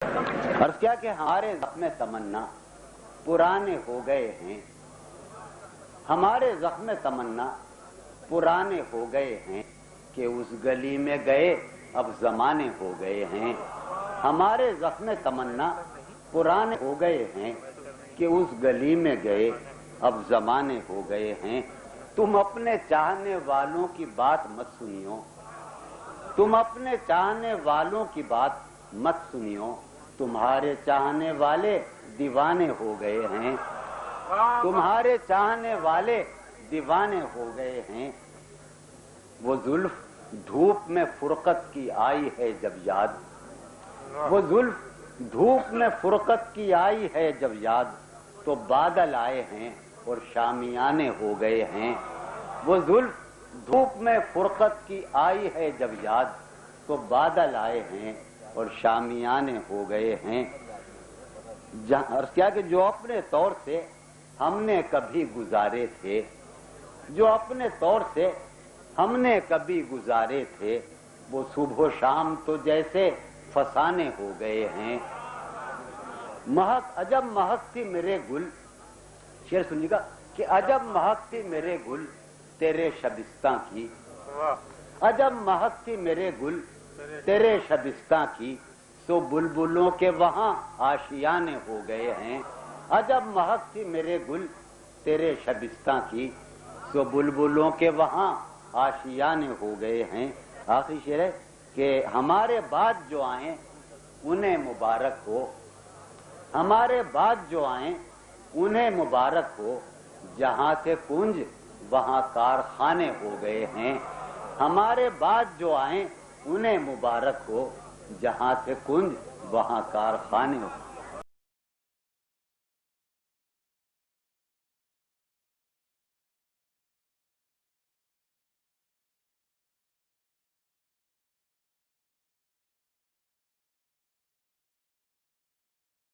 عرض کیا کہ ہمارے زخم تمنا پرانے ہو گئے ہیں، ہمارے زخم تمنا پرانے ہو گئے ہیں کہ اس گلی میں گئے اب زمانے ہو گئے ہیں، ہمارے زخم تمنا پرانے ہو گئے ہیں کہ اس گلی میں گئے اب زمانے ہو گئے ہیں۔ تم اپنے چاہنے والوں کی بات مت سنیو، تم اپنے چاہنے والوں کی بات مت سنیو، تمہارے چاہنے والے دیوانے ہو گئے ہیں، تمہارے چاہنے والے دیوانے ہو گئے ہیں۔ وہ زلف دھوپ میں فرقت کی آئی ہے جب یاد، وہ زلف دھوپ میں فرقت کی آئی ہے جب یاد، تو بادل آئے ہیں اور شامیانے ہو گئے ہیں۔ وہ زلف دھوپ میں فرقت کی آئی ہے جب یاد، تو بادل آئے ہیں اور شامیانے ہو گئے ہیں۔ عرض کیا کہ جو اپنے طور سے ہم نے کبھی گزارے تھے، جو اپنے طور سے ہم نے کبھی گزارے تھے، وہ صبح و شام تو جیسے فسانے ہو گئے ہیں۔ مہک عجب مہک تھی میرے گل، شعر سنیے گا کہ عجب مہک تھی میرے گل تیرے شبستاں کی، عجب مہک تھی میرے گل تیرے شبستاں کی، سو بلبلوں کے وہاں آشیانے ہو گئے ہیں۔ عجب مہک تھی میرے گل تیرے شبستاں کی، سو بلبلوں کے وہاں آشیانے ہو گئے ہیں۔ آخری شعر ہے کہ ہمارے بعد جو آئیں انہیں مبارک ہو، ہمارے بعد جو آئیں انہیں مبارک ہو، جہاں سے کنج وہاں کارخانے ہو گئے ہیں۔ ہمارے بعد جو آئیں انہیں مبارک ہو، جہاں سے کنج وہاں کارخانے ہو